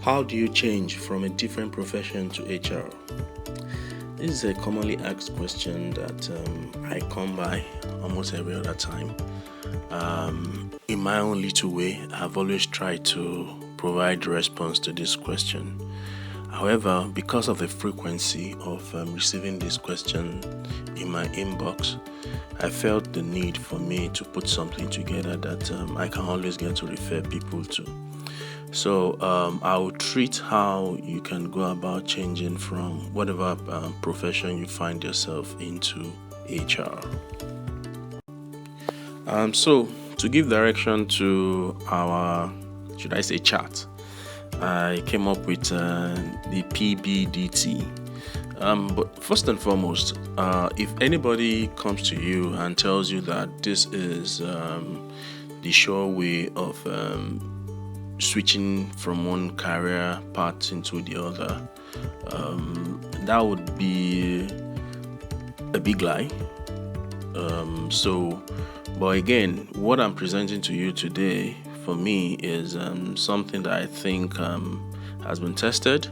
How do you change from a different profession to HR? This is a commonly asked question that I come by almost every other time. In my own little way, I've always tried to provide response to this question. However, because of the frequency of receiving this question in my inbox, I felt the need for me to put something together that I can always get to refer people to. So I will treat how you can go about changing from whatever profession you find yourself into HR. So to give direction to our, should I say, chat, I came up with the PBDT. But first and foremost, if anybody comes to you and tells you that this is the sure way of switching from one career path into the other, that would be a big lie. But again, what I'm presenting to you today, for me, is something that I think has been tested,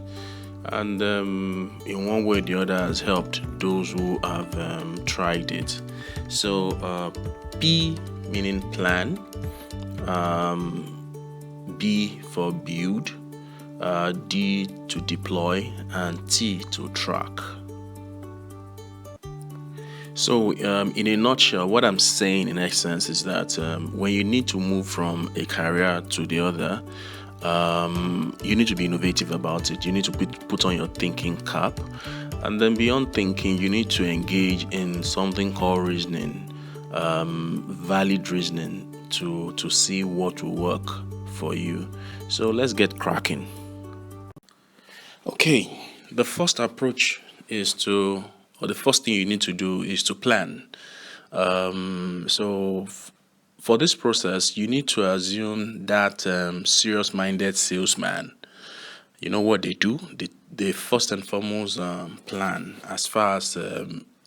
and in one way or the other has helped those who have tried it. So P meaning plan, B for build, D to deploy, and T to track. So in a nutshell, what I'm saying in essence is that when you need to move from a career to the other, you need to be innovative about it. You need to put on your thinking cap. And then beyond thinking, you need to engage in something called reasoning, valid reasoning to see what will work for you. So let's get cracking. Okay, the first approach is the first thing you need to do is to plan. For this process, you need to assume that serious-minded salesman, you know what they do? They first and foremost plan as far as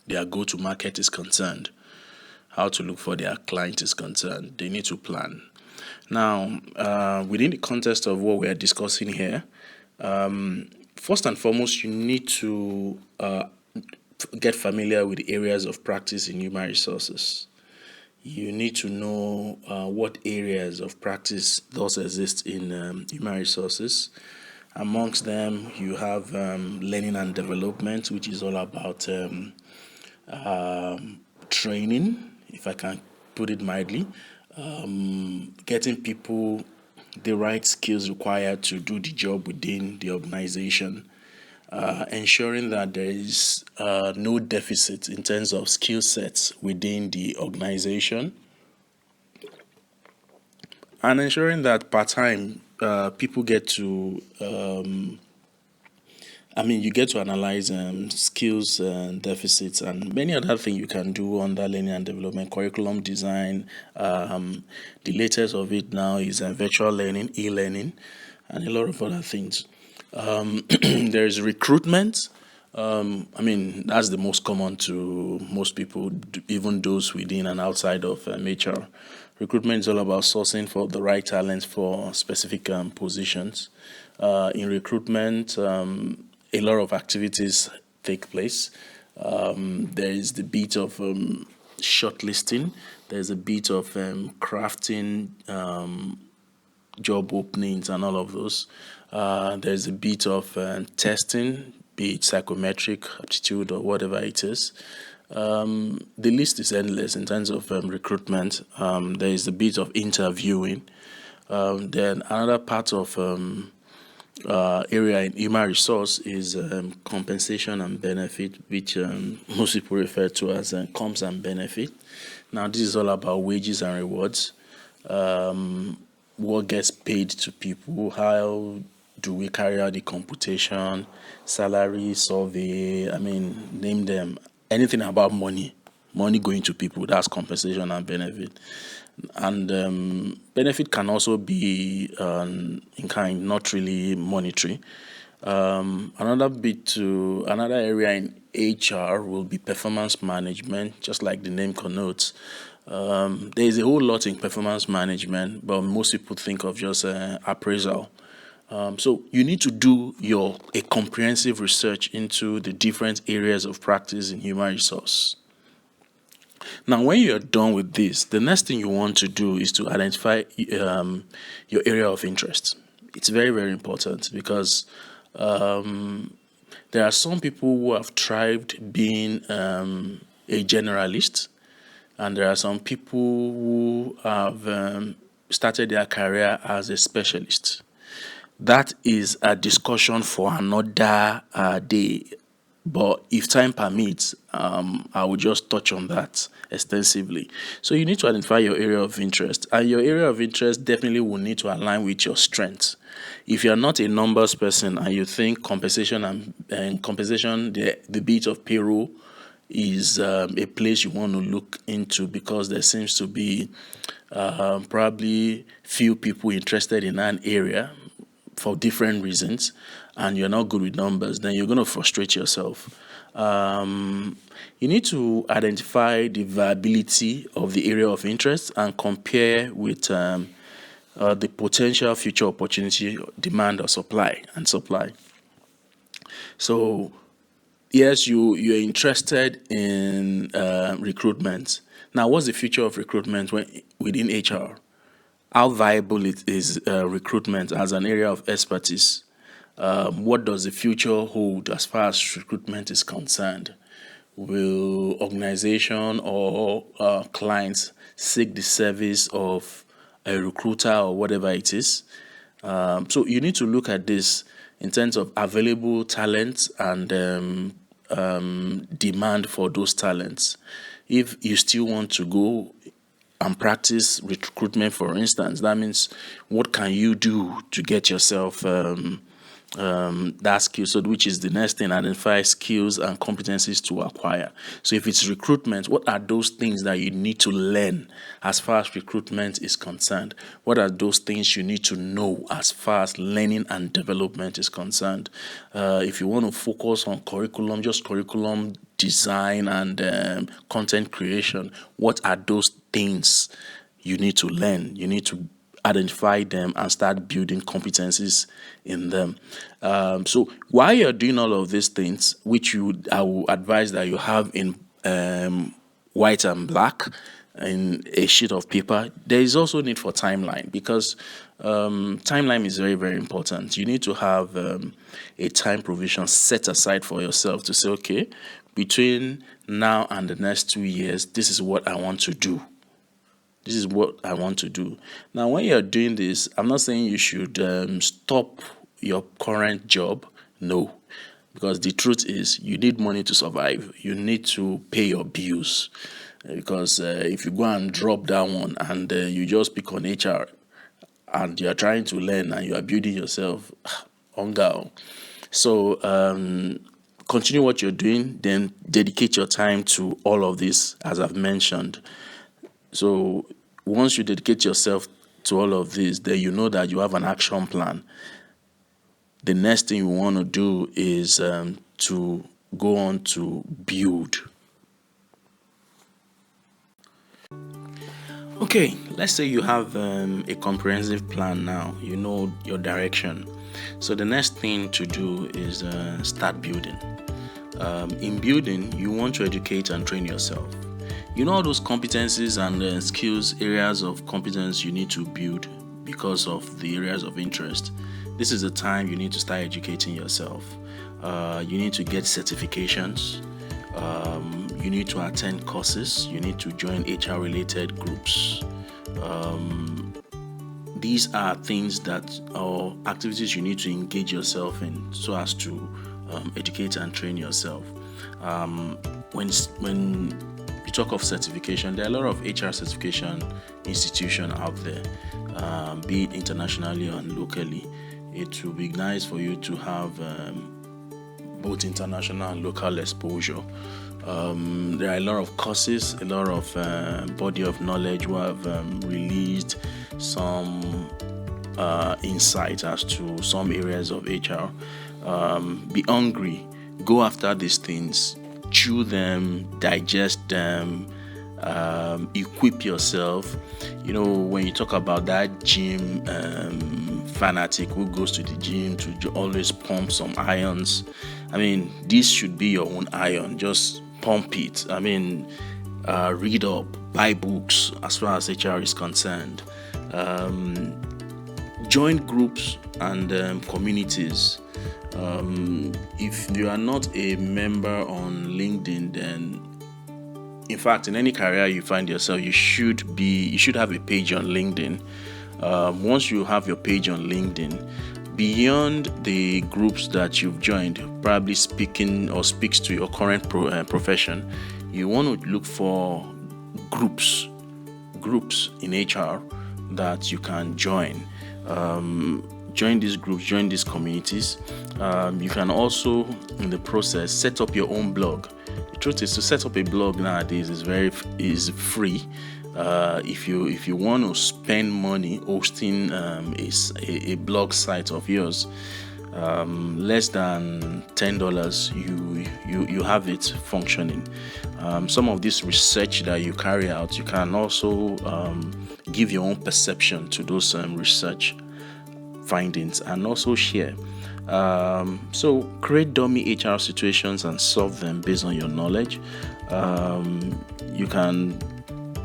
their go-to-market is concerned, how to look for their client is concerned. They need to plan. Now, within the context of what we are discussing here, first and foremost, you need to get familiar with the areas of practice in human resources. You need to know what areas of practice does exist in human resources. Amongst them, you have learning and development, which is all about training, if I can put it mildly, getting people the right skills required to do the job within the organization. Ensuring that there is no deficit in terms of skill sets within the organization, and ensuring that part-time people get to you get to analyze skills deficits and many other things you can do under learning and development, curriculum design. The latest of it now is virtual learning, e-learning, and a lot of other things. There is recruitment. That's the most common to most people, even those within and outside of HR. Recruitment is all about sourcing for the right talent for specific positions. In recruitment, a lot of activities take place. There is the bit of shortlisting. There's a bit of crafting job openings and all of those. There's a bit of testing, be it psychometric aptitude or whatever it is. The list is endless in terms of recruitment. There is a bit of interviewing. Then another part of area in human resource is compensation and benefit, which most people refer to as comps and benefit. Now, this is all about wages and rewards. What gets paid to people, how do we carry out the computation, salary, survey, name them. Anything about money going to people, that's compensation and benefit. And benefit can also be in kind, not really monetary. Another area in HR will be performance management, just like the name connotes. There is a whole lot in performance management, but most people think of just appraisal. So you need to do a comprehensive research into the different areas of practice in human resource. Now, when you're done with this, the next thing you want to do is to identify your area of interest. It's very, very important because there are some people who have thrived being a generalist, and there are some people who have started their career as a specialist. That is a discussion for another day. But if time permits, I will just touch on that extensively. So you need to identify your area of interest, and your area of interest definitely will need to align with your strengths. If you are not a numbers person and you think compensation and compensation, the bit of payroll is a place you want to look into because there seems to be probably few people interested in an area for different reasons, and you're not good with numbers, then you're going to frustrate yourself. You need to identify the viability of the area of interest and compare with the potential future opportunity, demand or supply. So yes, you're interested in recruitment. Now, what's the future of recruitment within HR? How viable it is recruitment as an area of expertise? What does the future hold as far as recruitment is concerned? Will organization or clients seek the service of a recruiter or whatever it is? So you need to look at this in terms of available talents and demand for those talents. If you still want to go and practice recruitment, for instance, that means what can you do to get yourself that skill? So which is the next thing, identify skills and competencies to acquire. So if it's recruitment, what are those things that you need to learn as far as recruitment is concerned? What are those things you need to know as far as learning and development is concerned? If you want to focus on curriculum, just curriculum design and content creation, what are those things you need to learn? You need to identify them and start building competencies in them. So while you're doing all of these things, which I will advise that you have in white and black in a sheet of paper, there is also need for timeline, because timeline is very, very important. You need to have a time provision set aside for yourself to say, okay, between now and the next 2 years, this is what I want to do. This is what I want to do. Now, when you're doing this, I'm not saying you should stop your current job. No, because the truth is you need money to survive. You need to pay your bills. Because if you go and drop that one and you just pick on HR and you're trying to learn and you are building yourself, hunger. So continue what you're doing, then dedicate your time to all of this, as I've mentioned. So once you dedicate yourself to all of this, then you know that you have an action plan. The next thing you want to do is to go on to build. Okay, let's say you have a comprehensive plan now. You know your direction. So the next thing to do is start building. In building, you want to educate and train yourself. You know all those competencies and skills, areas of competence you need to build because of the areas of interest. This is the time you need to start educating yourself. You need to get certifications. You need to attend courses. You need to join HR-related groups. These are things or activities you need to engage yourself in so as to educate and train yourself. When you talk of certification, there are a lot of HR certification institutions out there, be it internationally and locally. It will be nice for you to have both international and local exposure. There are a lot of courses, a lot of body of knowledge who have released some insight as to some areas of HR. Be hungry, go after these things, chew them, digest them, equip yourself. When you talk about that gym fanatic who goes to the gym to always pump some irons, this should be your own iron. Just pump it. Read up, buy books as far as HR is concerned. Join groups and communities. If you are not a member on LinkedIn, then in fact, in any career you find yourself, you should have a page on LinkedIn. Once you have your page on LinkedIn, beyond the groups that you've joined, probably speaks to your current profession, you want to look for groups in HR that you can join. Join these groups, join these communities. You can also, in the process, set up your own blog. The truth is, to set up a blog nowadays is free. If you want to spend money hosting a blog site of yours, less than $10, you have it functioning. Some of this research that you carry out, you can also give your own perception to those research findings and also share. So create dummy HR situations and solve them based on your knowledge. You can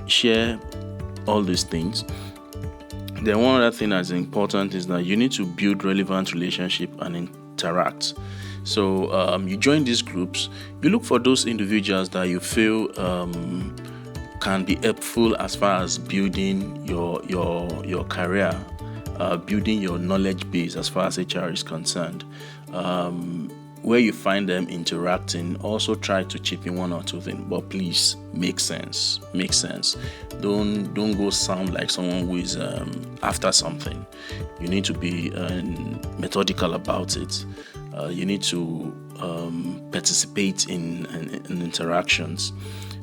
share all these things. Then one other thing that's important is that you need to build relevant relationship and interact. So you join these groups, you look for those individuals that you feel can be helpful as far as building your career, building your knowledge base as far as HR is concerned. Where you find them interacting, also try to chip in one or two things, but please make sense. Don't go sound like someone who is after something. You need to be methodical about it. You need to participate in interactions.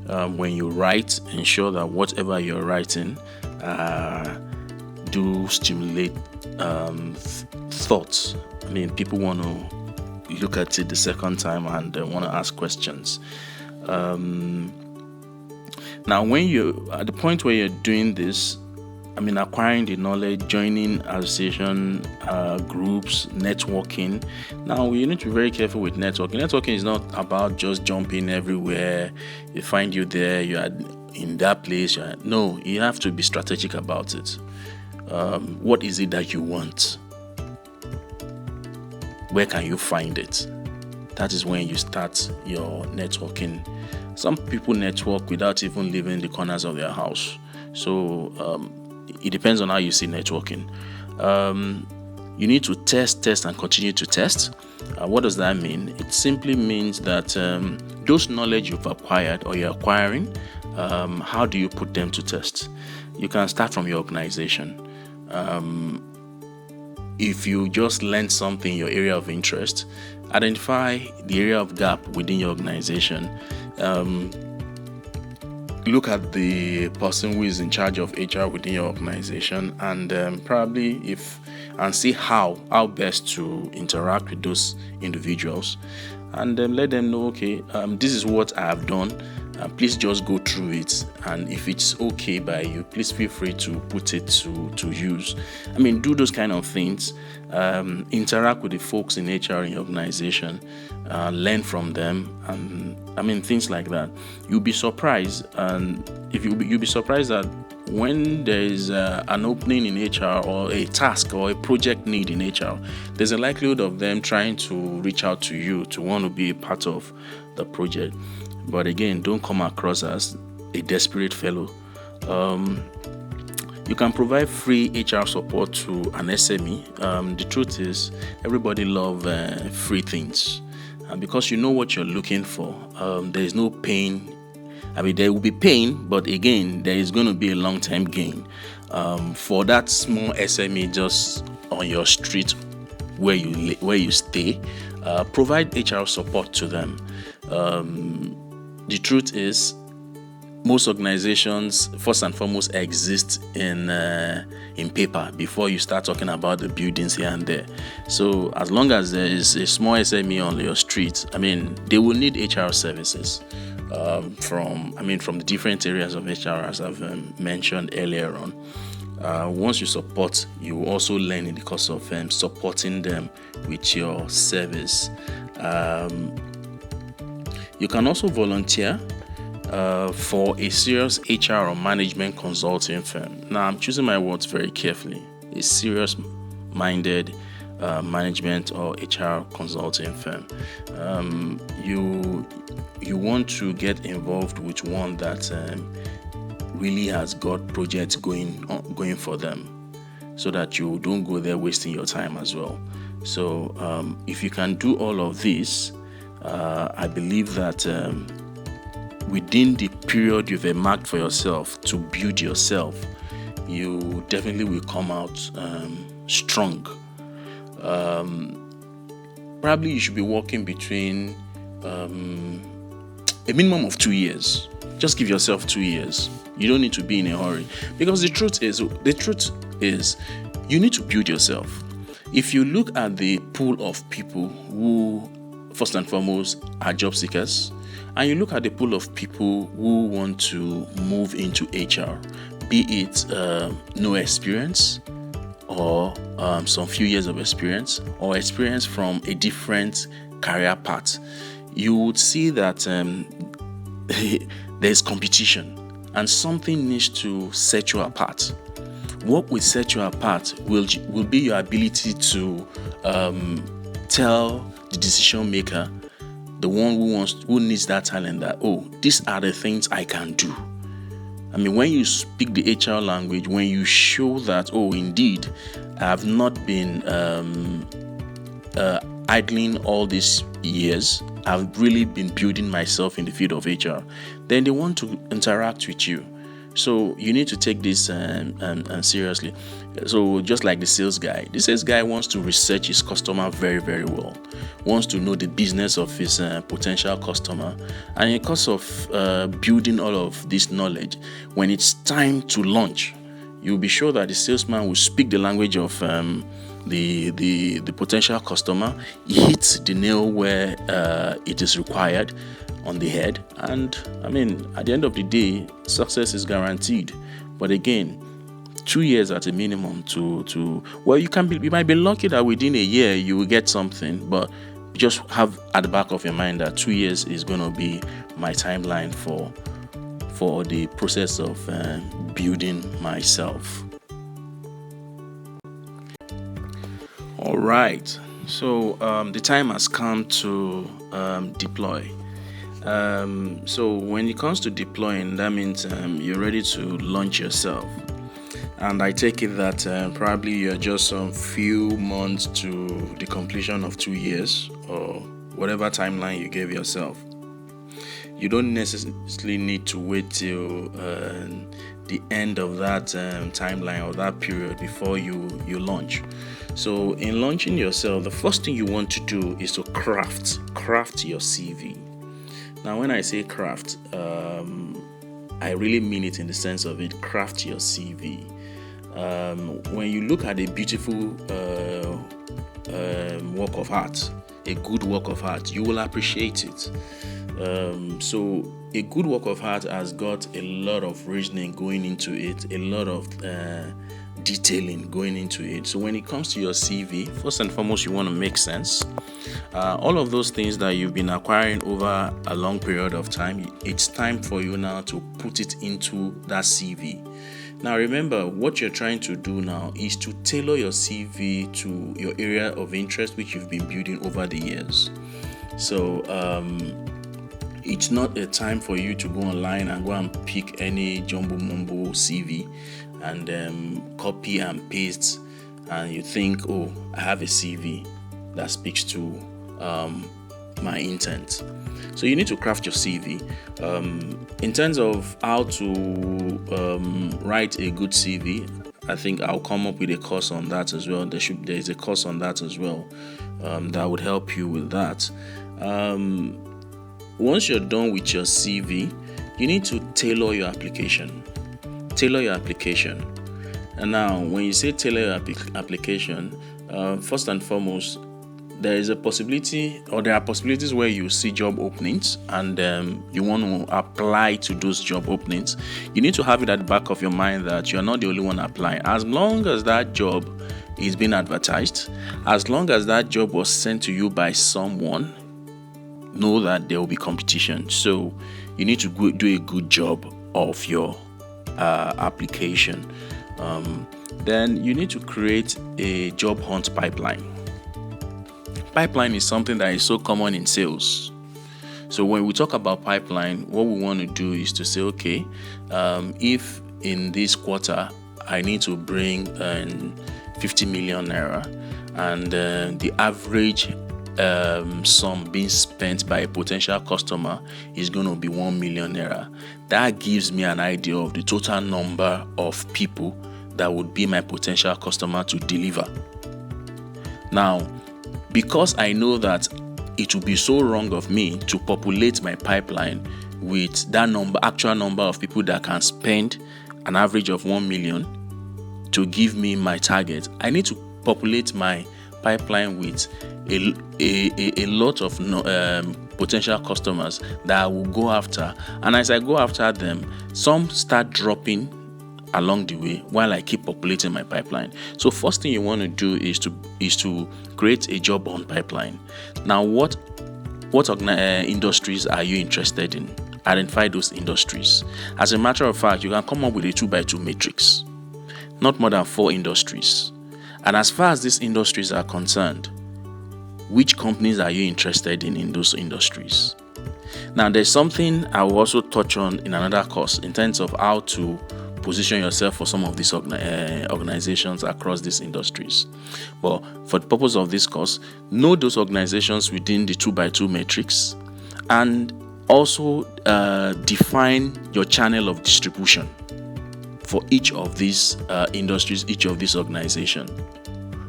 When you write, ensure that whatever you're writing do stimulate thoughts. People want to look at it the second time and want to ask questions. Now, when you at the point where you're doing this, acquiring the knowledge, joining association groups, networking. Now, you need to be very careful with networking. Networking is not about just jumping everywhere. They find you there, you are in that place. No, you have to be strategic about it. What is it that you want? Where can you find it? That is when you start your networking. Some people network without even leaving the corners of their house. So it depends on how you see networking. You need to test and continue to test. What does that mean? It simply means that those knowledge you've acquired or you're acquiring, how do you put them to test? You can start from your organization. If you just learn something in your area of interest, identify the area of gap within your organization. Look at the person who is in charge of HR within your organization, and see how best to interact with those individuals, and let them know, okay, this is what I have done. Please just go through it, and if it's okay by you, please feel free to put it to use. Do those kind of things. Interact with the folks in HR in your organization, learn from them, and things like that. You'll be surprised, and you'll be surprised that when there is an opening in HR or a task or a project need in HR, there's a likelihood of them trying to reach out to you to want to be a part of the project. But again, don't come across as a desperate fellow. You can provide free HR support to an SME. The truth is, everybody loves free things. And because you know what you're looking for, there is no pain. There will be pain, but again, there is going to be a long-term gain. For that small SME just on your street where you stay, provide HR support to them. The truth is, most organizations first and foremost exist in paper before you start talking about the buildings here and there. So as long as there is a small SME on your street, they will need HR services. from the different areas of HR, as I've mentioned earlier on. Once you support, you will also learn in the course of supporting them with your service. You can also volunteer for a serious HR or management consulting firm. Now, I'm choosing my words very carefully. A serious-minded management or HR consulting firm. You want to get involved with one that really has got projects going for them, so that you don't go there wasting your time as well. So if you can do all of this, I believe that within the period you've marked for yourself to build yourself, you definitely will come out strong. Probably you should be working between a minimum of 2 years. Just give yourself 2 years. You don't need to be in a hurry, because the truth is you need to build yourself. If you look at the pool of people who, first and foremost, are job seekers, and you look at the pool of people who want to move into HR, be it no experience or some few years of experience, or experience from a different career path, you would see that there's competition, and something needs to set you apart. What will set you apart will be your ability to tell the decision maker, the one who needs that talent, that, oh, these are the things I can do. I mean, when you speak the HR language, when you show that, oh, indeed, I have not been idling all these years, I've really been building myself in the field of HR, then they want to interact with you. So you need to take this seriously. So just like the sales guy wants to research his customer very, very well, wants to know the business of his potential customer, and in the course of building all of this knowledge, when it's time to launch, you'll be sure that the salesman will speak the language of the potential customer, hits the nail where it is required on the head, and I mean, at the end of the day, success is guaranteed. But again, 2 years at a minimum to well, you might be lucky that within a year you will get something, but just have at the back of your mind that 2 years is going to be my timeline for the process of building myself. All right, so the time has come to deploy. So when it comes to deploying, that means you're ready to launch yourself. And I take it that probably you're just some few months to the completion of 2 years, or whatever timeline you gave yourself. You don't necessarily need to wait till the end of that timeline or that period before you launch. So in launching yourself, the first thing you want to do is to craft your CV. Now, when I say craft, I really mean it in the sense of it. Craft your CV. When you look at a beautiful work of art, a good work of art, you will appreciate it. So a good work of art has got a lot of reasoning going into it, a lot of detailing going into it. So when it comes to your CV, first and foremost, you want to make sense. All of those things that you've been acquiring over a long period of time, it's time for you now to put it into that CV. Now remember, what you're trying to do now is to tailor your CV to your area of interest, which you've been building over the years. So it's not a time for you to go online and go and pick any jumbo mumbo CV and copy and paste, and you think, oh, I have a CV that speaks to my intent. So you need to craft your CV. In terms of how to write a good CV, I think I'll come up with a course on that as well. There is a course on that as well that would help you with that. Once you're done with your CV, you need to tailor your application. And now, when you say tailor your application, first and foremost, there is a possibility, or there are possibilities where you see job openings and you want to apply to those job openings. You need to have it at the back of your mind that you're not the only one applying. As long as that job is being advertised, as long as that job was sent to you by someone, know that there will be competition. So you need to do a good job of your application. Then you need to create a job hunt pipeline. Pipeline is something that is so common in sales. So when we talk about pipeline, what we want to do is to say, okay, if in this quarter I need to bring 50 million naira, and the average sum being spent by a potential customer is going to be 1 million naira, that gives me an idea of the total number of people that would be my potential customer to deliver. Now, because I know that it would be so wrong of me to populate my pipeline with that actual number of people that can spend an average of 1 million to give me my target, I need to populate my pipeline with a lot of potential customers that I will go after. And as I go after them, some start dropping along the way while I keep populating my pipeline. So first thing you want to do is to create a job on pipeline. Now, what industries are you interested in? Identify those industries. As a matter of fact, you can come up with a 2x2 matrix, not more than 4 industries. And as far as these industries are concerned, which companies are you interested in those industries? Now, there's something I will also touch on in another course in terms of how to position yourself for some of these organizations across these industries. But for the purpose of this course, know those organizations within the 2x2 matrix, and also define your channel of distribution for each of these industries, each of these organizations.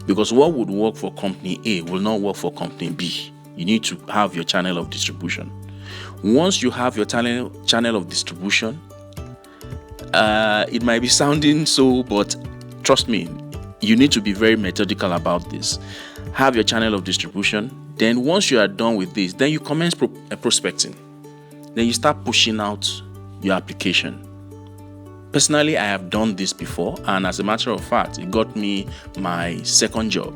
Because what would work for company A will not work for company B. You need to have your channel of distribution. Once you have your channel of distribution, it might be sounding so, but trust me, you need to be very methodical about this. Have your channel of distribution. Then once you are done with this, then you commence prospecting. Then you start pushing out your application. Personally, I have done this before, and as a matter of fact, it got me my second job.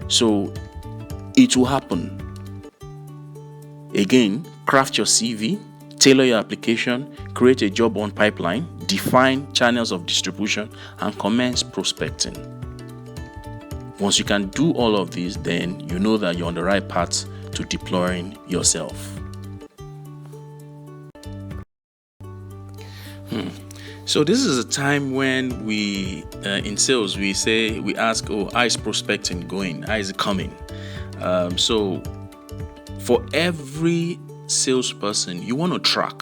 So it will happen. Again, craft your CV, tailor your application, create a job on pipeline, define channels of distribution, and commence prospecting. Once you can do all of these, then you know that you're on the right path to deploying yourself. So this is a time when we, in sales, we ask, how is prospecting going? How is it coming? So for every salesperson, you want to track.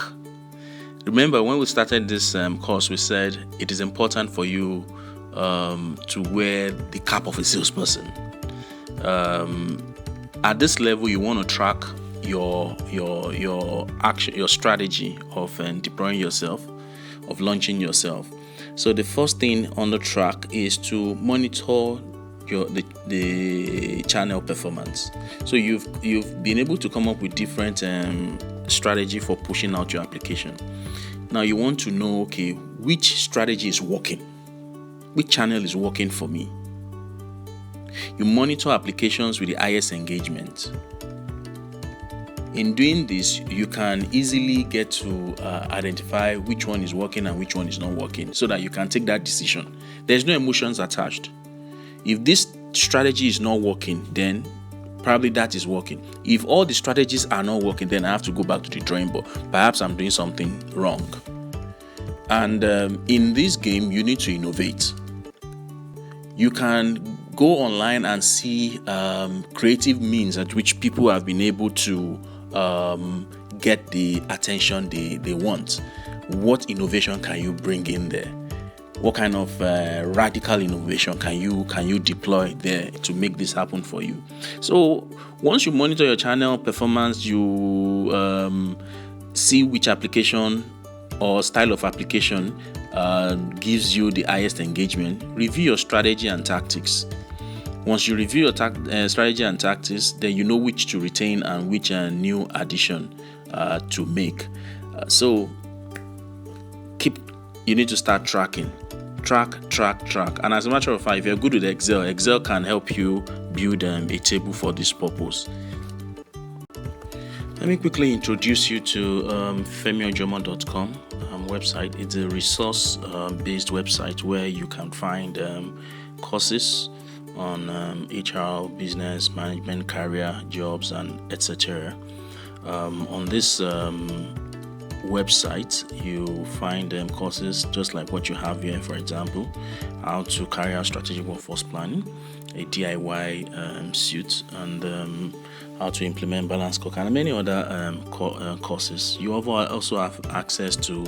Remember, when we started this course, we said it is important for you to wear the cap of a salesperson. At this level, you want to track your action, your strategy of deploying yourself, of launching yourself. So the first thing on the track is to monitor the channel performance. So you've been able to come up with different strategy for pushing out your application. Now you want to know, okay, which strategy is working, which channel is working for me. You monitor applications with the highest engagement. In doing this, you can easily get to identify which one is working and which one is not working, so that you can take that decision. There's no emotions attached. If this strategy is not working, then probably that is working. If all the strategies are not working, then I have to go back to the drawing board. Perhaps I'm doing something wrong. And in this game, you need to innovate. You can go online and see creative means at which people have been able to get the attention they want. What innovation can you bring in there? What kind of radical innovation can you deploy there to make this happen for you? So once you monitor your channel performance, you see which application or style of application gives you the highest engagement. Review your strategy and tactics. Once you review your strategy and tactics, then you know which to retain and which new addition to make. So you need to start tracking. Track. And as a matter of fact, if you're good with Excel can help you build a table for this purpose. Let me quickly introduce you to femiojomo.com website. It's a resource-based website where you can find courses on HR, business, management, career, jobs, and etc. On this website, you find courses just like what you have here, for example, how to carry out strategic workforce planning, a DIY suit, and how to implement balance scorecard, and many other courses. You also have access to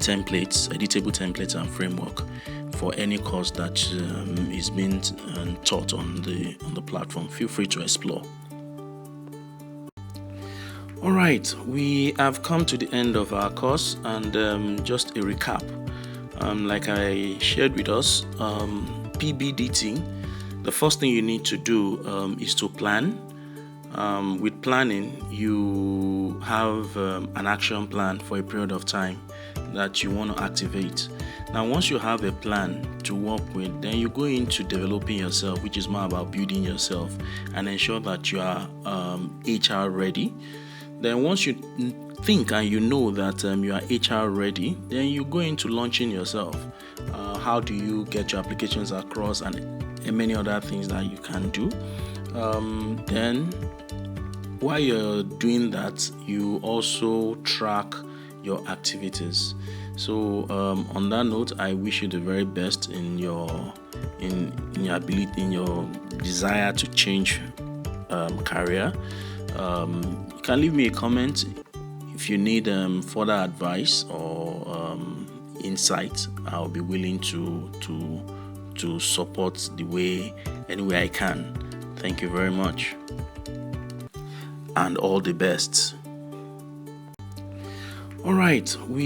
templates, editable templates and framework for any course that is being taught on the platform. Feel free to explore. All right, we have come to the end of our course, and just a recap. Like I shared with us, PBDT, the first thing you need to do is to plan. With planning, you have an action plan for a period of time that you want to activate. Now, once you have a plan to work with, then you go into developing yourself, which is more about building yourself and ensure that you are HR ready. Then once you think and you know that you are HR ready, then you go into launching yourself. How do you get your applications across and many other things that you can do. Then while you're doing that, you also track your activities. So on that note, I wish you the very best in your ability, in your desire to change career. You can leave me a comment if you need further advice or insight. I'll be willing to support any way I can. Thank you very much, and all the best. All right, we